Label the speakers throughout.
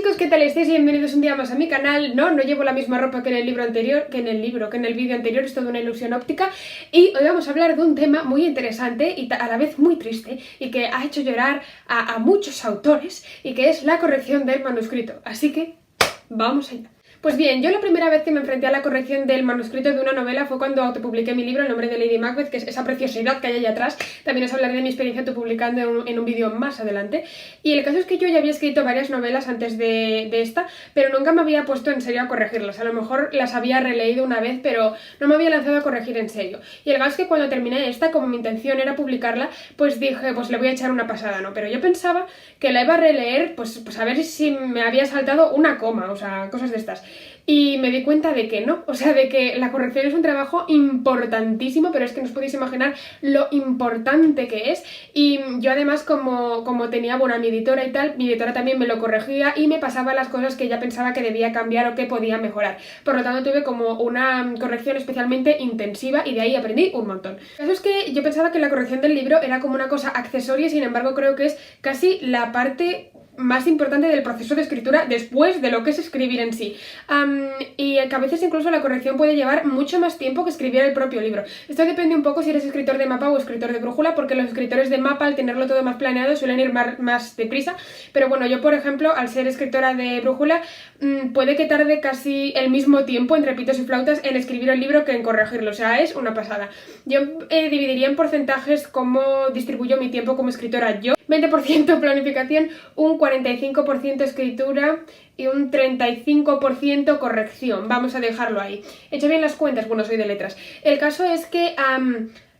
Speaker 1: chicos, ¿qué tal estáis? Bienvenidos un día más a mi canal. No llevo la misma ropa que en el libro anterior, que en el vídeo anterior, es toda una ilusión óptica. Y hoy vamos a hablar de un tema muy interesante y a la vez muy triste y que ha hecho llorar a muchos autores y que es la corrección del manuscrito. Así que, vamos allá. Pues bien, yo la primera vez que me enfrenté a la corrección del manuscrito de una novela fue cuando autopubliqué mi libro El nombre de Lady Macbeth, que es esa preciosidad que hay allá atrás. También os hablaré de mi experiencia autopublicando en un vídeo más adelante. Y el caso es que yo ya había escrito varias novelas antes de esta, pero nunca me había puesto en serio a corregirlas. A lo mejor las había releído una vez, pero no me había lanzado a corregir en serio. Y el caso es que cuando terminé esta, como mi intención era publicarla, pues dije, pues le voy a echar una pasada, ¿no? Pero yo pensaba que la iba a releer, pues a ver si me había saltado una coma, o sea, cosas de estas. Y me di cuenta de que no, o sea, de que la corrección es un trabajo importantísimo, pero es que no os podéis imaginar lo importante que es. Y yo además, como tenía, bueno, a mi editora y tal, mi editora también me lo corregía y me pasaba las cosas que ella pensaba que debía cambiar o que podía mejorar. Por lo tanto, tuve como una corrección especialmente intensiva y de ahí aprendí un montón. El caso es que yo pensaba que la corrección del libro era como una cosa accesoria, sin embargo creo que es casi la parte más importante del proceso de escritura después de lo que es escribir en sí. Y que a veces incluso la corrección puede llevar mucho más tiempo que escribir el propio libro. Esto depende un poco si eres escritor de mapa o escritor de brújula, porque los escritores de mapa, al tenerlo todo más planeado, suelen ir más deprisa. Pero bueno, yo por ejemplo, al ser escritora de brújula, puede que tarde casi el mismo tiempo, entre pitos y flautas, en escribir el libro que en corregirlo. O sea, es una pasada. Yo dividiría en porcentajes cómo distribuyo mi tiempo como escritora yo. 20% planificación, un 45% escritura y un 35% corrección. Vamos a dejarlo ahí. He hecho bien las cuentas, bueno, soy de letras. El caso es que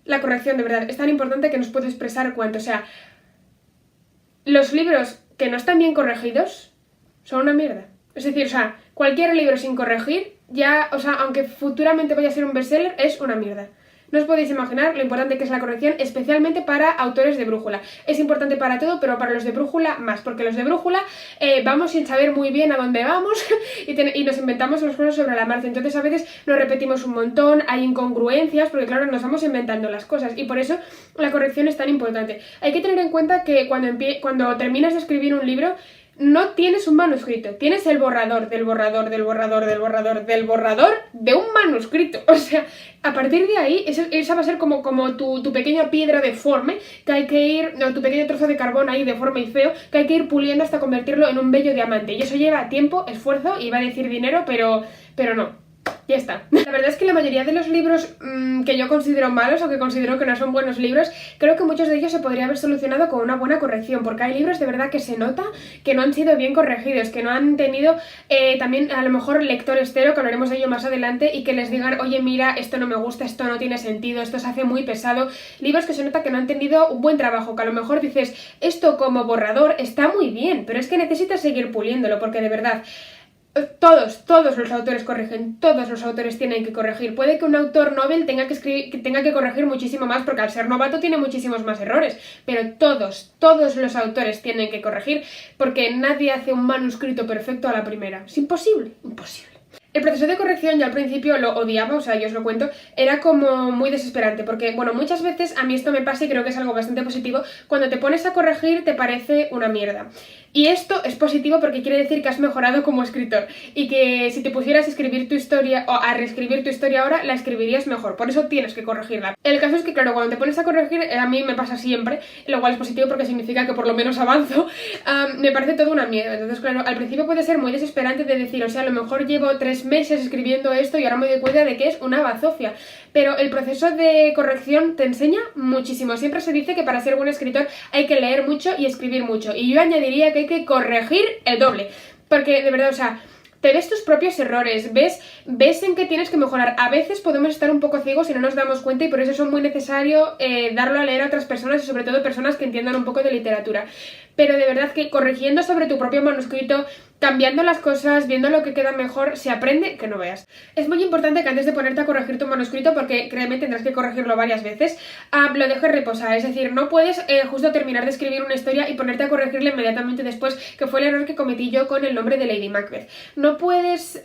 Speaker 1: la corrección de verdad es tan importante que nos puede expresar cuánto. O sea, los libros que no están bien corregidos son una mierda. Es decir, o sea, cualquier libro sin corregir, ya, o sea, aunque futuramente vaya a ser un bestseller, es una mierda. No os podéis imaginar lo importante que es la corrección, especialmente para autores de brújula. Es importante para todo, pero para los de brújula más, porque los de brújula vamos sin saber muy bien a dónde vamos y nos inventamos las cosas sobre la marcha. Entonces a veces nos repetimos un montón, hay incongruencias, porque claro, nos vamos inventando las cosas y por eso la corrección es tan importante. Hay que tener en cuenta que cuando terminas de escribir un libro, no tienes un manuscrito, tienes el borrador del borrador del borrador del borrador del borrador de un manuscrito. O sea, a partir de ahí, esa va a ser como tu pequeña piedra deforme que hay que ir, no, tu pequeño trozo de carbón ahí deforme y feo, que hay que ir puliendo hasta convertirlo en un bello diamante. Y eso lleva tiempo, esfuerzo, iba a decir dinero, pero no. Ya está. La verdad es que la mayoría de los libros que yo considero malos o que considero que no son buenos libros, creo que muchos de ellos se podría haber solucionado con una buena corrección, porque hay libros de verdad que se nota que no han sido bien corregidos, que no han tenido también a lo mejor lectores cero, que hablaremos de ello más adelante, y que les digan, oye mira, esto no me gusta, esto no tiene sentido, esto se hace muy pesado. Libros que se nota que no han tenido un buen trabajo, que a lo mejor dices, esto como borrador está muy bien, pero es que necesitas seguir puliéndolo, porque de verdad todos los autores corrigen, todos los autores tienen que corregir. Puede que un autor novel tenga que corregir muchísimo más, porque al ser novato tiene muchísimos más errores, pero todos los autores tienen que corregir, porque nadie hace un manuscrito perfecto a la primera. Es imposible. El proceso de corrección yo al principio lo odiaba, o sea, yo os lo cuento, era como muy desesperante, porque, bueno, muchas veces a mí esto me pasa y creo que es algo bastante positivo, cuando te pones a corregir te parece una mierda. Y esto es positivo porque quiere decir que has mejorado como escritor y que si te pusieras a escribir tu historia o a reescribir tu historia ahora, la escribirías mejor, por eso tienes que corregirla. El caso es que, claro, cuando te pones a corregir, a mí me pasa siempre, lo cual es positivo porque significa que por lo menos avanzo, me parece todo una mierda. Entonces, claro, al principio puede ser muy desesperante de decir, o sea, a lo mejor llevo 3 meses escribiendo esto y ahora me doy cuenta de que es una bazofia, pero el proceso de corrección te enseña muchísimo. Siempre se dice que para ser buen escritor hay que leer mucho y escribir mucho, y yo añadiría que hay que corregir el doble, porque de verdad, o sea, te ves tus propios errores, ves en qué tienes que mejorar. A veces podemos estar un poco ciegos y no nos damos cuenta, y por eso es muy necesario darlo a leer a otras personas, y sobre todo personas que entiendan un poco de literatura. Pero de verdad que corrigiendo sobre tu propio manuscrito, cambiando las cosas, viendo lo que queda mejor, se aprende que no veas. Es muy importante que antes de ponerte a corregir tu manuscrito, porque créeme, tendrás que corregirlo varias veces, lo dejes reposar. Es decir, no puedes justo terminar de escribir una historia y ponerte a corregirla inmediatamente después, que fue el error que cometí yo con El nombre de Lady Macbeth. No puedes,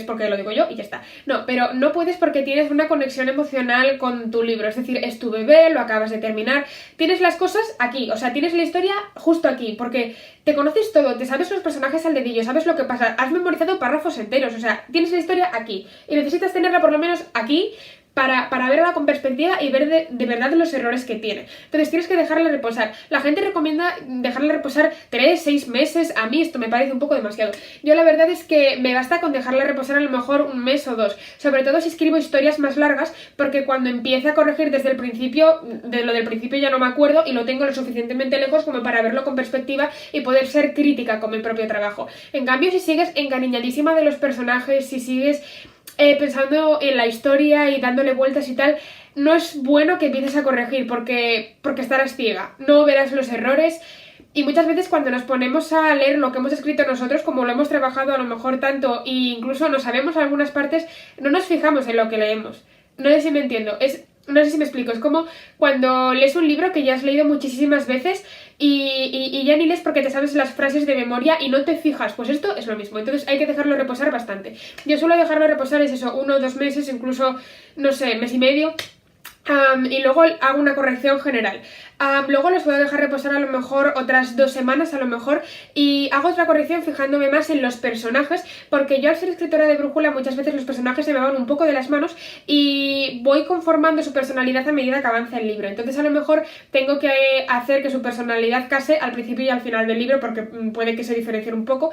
Speaker 1: porque lo digo yo y ya está. No, pero no puedes porque tienes una conexión emocional con tu libro. Es decir, es tu bebé, lo acabas de terminar, tienes las cosas aquí, o sea, tienes la historia justo aquí, porque te conoces todo, te sabes los personajes al dedillo, sabes lo que pasa, has memorizado párrafos enteros, o sea, tienes la historia aquí y necesitas tenerla por lo menos aquí para verla con perspectiva y ver de verdad los errores que tiene. Entonces tienes que dejarla reposar. La gente recomienda dejarla reposar 3, 6 meses. A mí esto me parece un poco demasiado. Yo la verdad es que me basta con dejarla reposar a lo mejor un mes o 2. Sobre todo si escribo historias más largas, porque cuando empiece a corregir desde el principio, de lo del principio ya no me acuerdo y lo tengo lo suficientemente lejos como para verlo con perspectiva y poder ser crítica con mi propio trabajo. En cambio, si sigues encariñadísima de los personajes, si sigues pensando en la historia y dándole vueltas y tal, no es bueno que empieces a corregir porque estarás ciega, no verás los errores. Y muchas veces cuando nos ponemos a leer lo que hemos escrito nosotros, como lo hemos trabajado a lo mejor tanto e incluso no sabemos algunas partes, no nos fijamos en lo que leemos. No sé si me entiendo, no sé si me explico, es como cuando lees un libro que ya has leído muchísimas veces y ya ni lees porque te sabes las frases de memoria y no te fijas, pues esto es lo mismo, entonces hay que dejarlo reposar bastante. Yo suelo dejarlo reposar, es eso, 1 o 2 meses, incluso, no sé, mes y medio. Y luego hago una corrección general. Luego los voy a dejar reposar a lo mejor otras 2 semanas a lo mejor y hago otra corrección fijándome más en los personajes, porque yo al ser escritora de brújula muchas veces los personajes se me van un poco de las manos y voy conformando su personalidad a medida que avanza el libro. Entonces a lo mejor tengo que hacer que su personalidad case al principio y al final del libro porque puede que se diferencien un poco.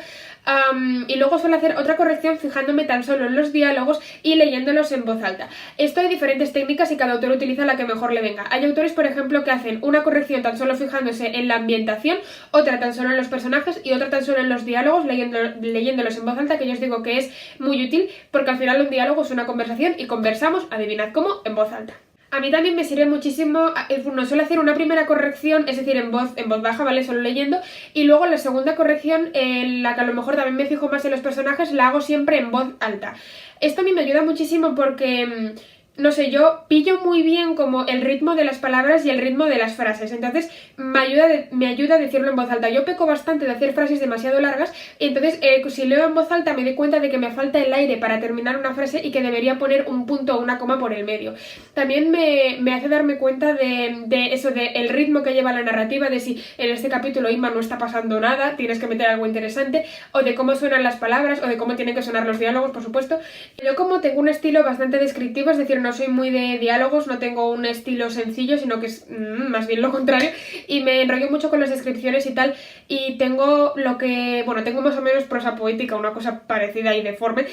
Speaker 1: Y luego suelo hacer otra corrección fijándome tan solo en los diálogos y leyéndolos en voz alta. Esto hay diferentes técnicas y cada autor utiliza la que mejor le venga. Hay autores, por ejemplo, que hacen una corrección tan solo fijándose en la ambientación, otra tan solo en los personajes y otra tan solo en los diálogos, leyéndolos en voz alta, que yo os digo que es muy útil porque al final un diálogo es una conversación y conversamos, adivinad cómo, en voz alta. A mí también me sirve muchísimo, no suelo hacer una primera corrección, es decir, en voz baja, ¿vale? Solo leyendo, y luego la segunda corrección, en la que a lo mejor también me fijo más en los personajes, la hago siempre en voz alta. Esto a mí me ayuda muchísimo porque no sé, yo pillo muy bien como el ritmo de las palabras y el ritmo de las frases, entonces me ayuda a decirlo en voz alta. Yo peco bastante de hacer frases demasiado largas y entonces si leo en voz alta me doy cuenta de que me falta el aire para terminar una frase y que debería poner un punto o una coma por el medio. También me hace darme cuenta de eso, del ritmo que lleva la narrativa, de si en este capítulo Inma no está pasando nada, tienes que meter algo interesante, o de cómo suenan las palabras, o de cómo tienen que sonar los diálogos, por supuesto. Yo como tengo un estilo bastante descriptivo, es decir, no soy muy de diálogos, no tengo un estilo sencillo, sino que es más bien lo contrario, y me enrollo mucho con las descripciones y tal, y tengo tengo más o menos prosa poética, una cosa parecida y deforme,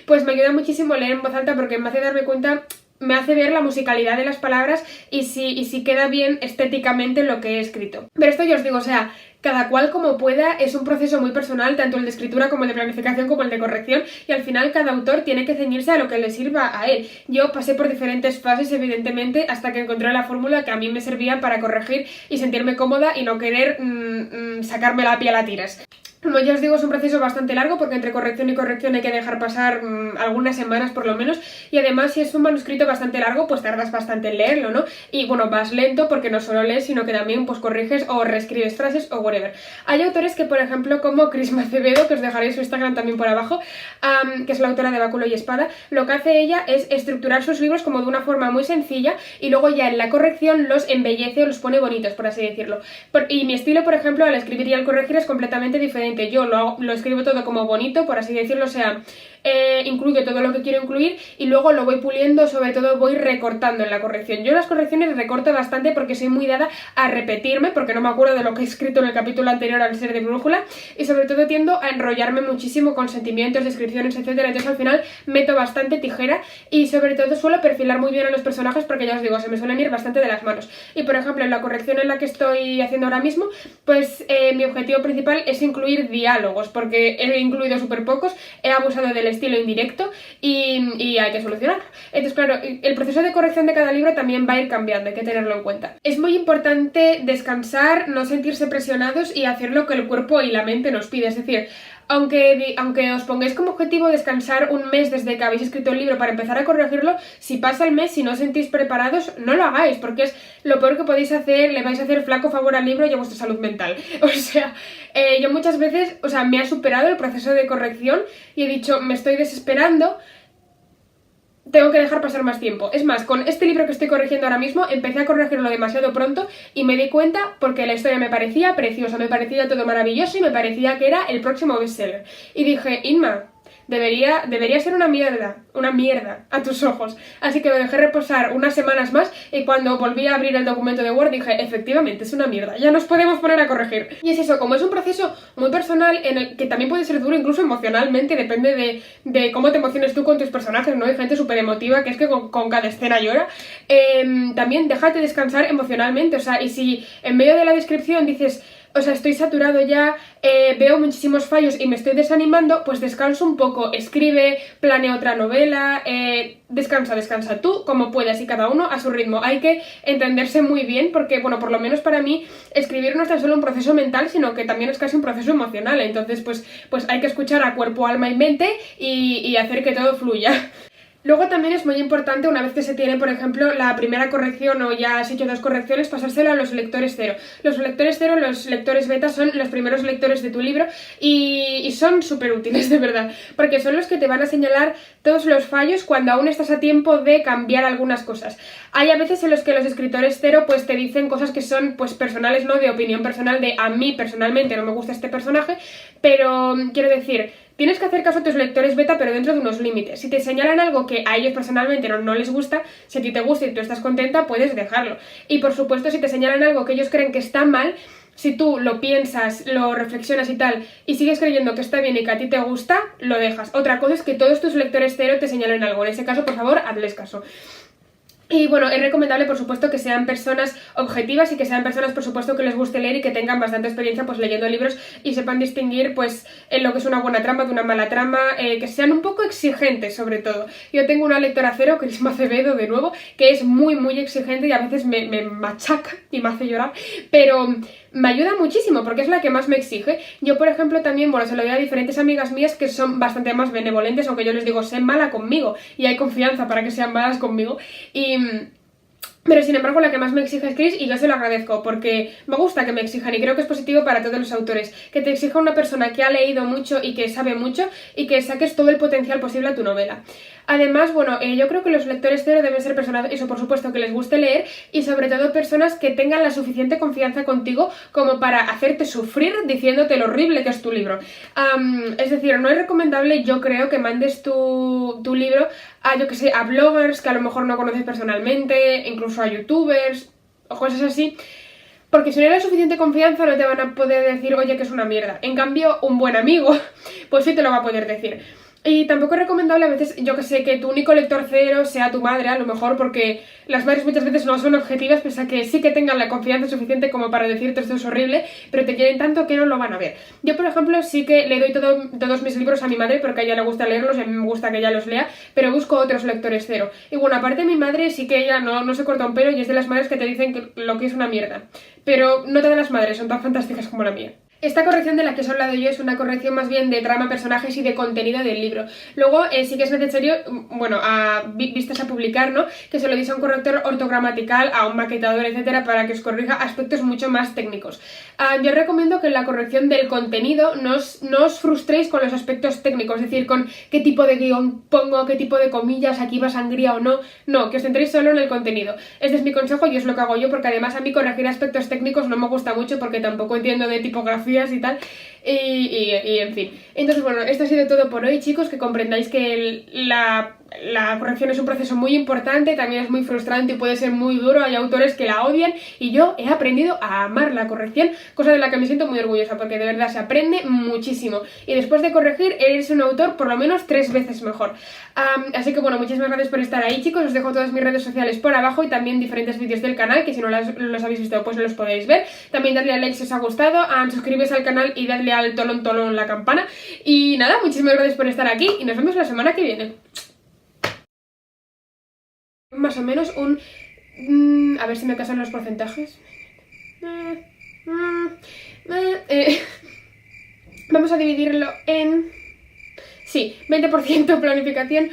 Speaker 1: pues me ayuda muchísimo leer en voz alta porque me hace darme cuenta, me hace ver la musicalidad de las palabras y si queda bien estéticamente lo que he escrito. Pero esto yo os digo, o sea, cada cual como pueda, es un proceso muy personal, tanto el de escritura como el de planificación como el de corrección, y al final cada autor tiene que ceñirse a lo que le sirva a él. Yo pasé por diferentes fases, evidentemente, hasta que encontré la fórmula que a mí me servía para corregir y sentirme cómoda y no querer sacarme la piel a tiras. Como ya os digo, es un proceso bastante largo porque entre corrección y corrección hay que dejar pasar algunas semanas por lo menos, y además si es un manuscrito bastante largo pues tardas bastante en leerlo, ¿no? Y bueno, vas lento porque no solo lees sino que también pues corriges o reescribes frases o whatever. Hay autores que, por ejemplo, como Crisma Acevedo, que os dejaré su Instagram también por abajo, que es la autora de Báculo y Espada, lo que hace ella es estructurar sus libros como de una forma muy sencilla y luego ya en la corrección los embellece o los pone bonitos, por así decirlo. Y mi estilo, por ejemplo, al escribir y al corregir es completamente diferente. Yo lo escribo todo como bonito, por así decirlo, o sea, incluyo todo lo que quiero incluir y luego lo voy puliendo, sobre todo voy recortando en la corrección. Yo las correcciones recorto bastante porque soy muy dada a repetirme, porque no me acuerdo de lo que he escrito en el capítulo anterior al ser de brújula, y sobre todo tiendo a enrollarme muchísimo con sentimientos, descripciones, etcétera. Entonces al final meto bastante tijera y sobre todo suelo perfilar muy bien a los personajes porque ya os digo, se me suelen ir bastante de las manos. Y por ejemplo, en la corrección en la que estoy haciendo ahora mismo, pues mi objetivo principal es incluir diálogos, porque he incluido súper pocos, he abusado del estilo indirecto y hay que solucionarlo. Entonces claro, el proceso de corrección de cada libro también va a ir cambiando, hay que tenerlo en cuenta. Es muy importante descansar, no sentirse presionados y hacer lo que el cuerpo y la mente nos pide, es decir, aunque os pongáis como objetivo descansar un mes desde que habéis escrito el libro para empezar a corregirlo, si pasa el mes, si no os sentís preparados, no lo hagáis, porque es lo peor que podéis hacer, le vais a hacer flaco favor al libro y a vuestra salud mental. O sea, yo muchas veces, me ha superado el proceso de corrección y he dicho, me estoy desesperando, tengo que dejar pasar más tiempo. Es más, con este libro que estoy corrigiendo ahora mismo, empecé a corregirlo demasiado pronto y me di cuenta porque la historia me parecía preciosa, me parecía todo maravilloso y me parecía que era el próximo bestseller. Y dije, Inma, debería ser una mierda a tus ojos. Así que lo dejé reposar unas semanas más y cuando volví a abrir el documento de Word dije, efectivamente, es una mierda, ya nos podemos poner a corregir. Y es eso, como es un proceso muy personal en el que también puede ser duro incluso emocionalmente, depende de cómo te emociones tú con tus personajes, ¿no? Hay gente súper emotiva que es que con cada escena llora. También déjate descansar emocionalmente, o sea, y si en medio de la descripción dices, o sea, estoy saturado ya, veo muchísimos fallos y me estoy desanimando, pues descansa un poco, escribe, planea otra novela, descansa tú como puedas y cada uno a su ritmo. Hay que entenderse muy bien porque, bueno, por lo menos para mí, escribir no es tan solo un proceso mental, sino que también es casi un proceso emocional. Entonces, pues hay que escuchar a cuerpo, alma y mente y hacer que todo fluya. Luego también es muy importante, una vez que se tiene, por ejemplo, la primera corrección o ya has hecho 2 correcciones, pasárselo a los lectores cero. Los lectores cero, los lectores beta son los primeros lectores de tu libro y son súper útiles, de verdad, porque son los que te van a señalar todos los fallos cuando aún estás a tiempo de cambiar algunas cosas. Hay a veces en los que los escritores cero pues te dicen cosas que son pues personales, ¿no? De opinión personal, de a mí personalmente no me gusta este personaje, pero quiero decir, tienes que hacer caso a tus lectores beta, pero dentro de unos límites. Si te señalan algo que a ellos personalmente no les gusta, si a ti te gusta y tú estás contenta, puedes dejarlo. Y por supuesto, si te señalan algo que ellos creen que está mal, si tú lo piensas, lo reflexionas y tal, y sigues creyendo que está bien y que a ti te gusta, lo dejas. Otra cosa es que todos tus lectores cero te señalen algo. En ese caso, por favor, hazles caso. Y bueno, es recomendable, por supuesto, que sean personas objetivas y que sean personas, por supuesto, que les guste leer y que tengan bastante experiencia pues leyendo libros y sepan distinguir pues en lo que es una buena trama de una mala trama, que sean un poco exigentes sobre todo. Yo tengo una lectora cero, Crisma Acevedo, de nuevo, que es muy exigente y a veces me machaca y me hace llorar, pero me ayuda muchísimo porque es la que más me exige. Yo, por ejemplo, también, bueno, se lo doy a diferentes amigas mías que son bastante más benevolentes, aunque yo les digo, sé mala conmigo, y hay confianza para que sean malas conmigo, pero sin embargo la que más me exige es Chris y yo se lo agradezco porque me gusta que me exijan y creo que es positivo para todos los autores, que te exija una persona que ha leído mucho y que sabe mucho y que saques todo el potencial posible a tu novela. Además, bueno, yo creo que los lectores cero deben ser personas, eso por supuesto, que les guste leer y sobre todo personas que tengan la suficiente confianza contigo como para hacerte sufrir diciéndote lo horrible que es tu libro. Es decir, no es recomendable, yo creo, que mandes tu libro a, yo que sé, a bloggers que a lo mejor no conoces personalmente, incluso a youtubers o cosas así, porque si no hay la suficiente confianza no te van a poder decir, oye, que es una mierda. En cambio, un buen amigo, pues sí te lo va a poder decir. Y tampoco es recomendable a veces, yo que sé, que tu único lector cero sea tu madre, a lo mejor, porque las madres muchas veces no son objetivas, pese a que sí que tengan la confianza suficiente como para decirte esto es horrible, pero te quieren tanto que no lo van a ver. Yo, por ejemplo, sí que le doy todos mis libros a mi madre porque a ella le gusta leerlos y a mí me gusta que ella los lea, pero busco otros lectores cero. Y bueno, aparte mi madre sí que ella no se corta un pelo y es de las madres que te dicen que lo que es una mierda. Pero no todas las madres son tan fantásticas como la mía. Esta corrección de la que os he hablado yo es una corrección más bien de trama, personajes y de contenido del libro. Luego sí que es necesario, bueno, vistas a publicar, ¿no? Que se lo deis a un corrector ortogramatical, a un maquetador, etcétera, para que os corrija aspectos mucho más técnicos. Yo recomiendo que en la corrección del contenido no os frustréis con los aspectos técnicos, es decir, con qué tipo de guión pongo, qué tipo de comillas, aquí va sangría o no. No, que os centréis solo en el contenido. Este es mi consejo y es lo que hago yo, porque además a mí corregir aspectos técnicos no me gusta mucho porque tampoco entiendo de tipografía y tal, y en fin. Entonces, bueno, esto ha sido todo por hoy, chicos, que comprendáis que la corrección es un proceso muy importante, también es muy frustrante y puede ser muy duro, hay autores que la odian y yo he aprendido a amar la corrección, cosa de la que me siento muy orgullosa porque de verdad se aprende muchísimo y después de corregir eres un autor por lo menos 3 veces mejor. Así que bueno, muchísimas gracias por estar ahí, chicos, os dejo todas mis redes sociales por abajo y también diferentes vídeos del canal que si no los habéis visto pues los podéis ver, también dadle al like si os ha gustado, suscribiros al canal y dadle al tolón la campana y nada, muchísimas gracias por estar aquí y nos vemos la semana que viene. Más o menos a ver si me casan los porcentajes. Vamos a dividirlo en... Sí, 20% planificación,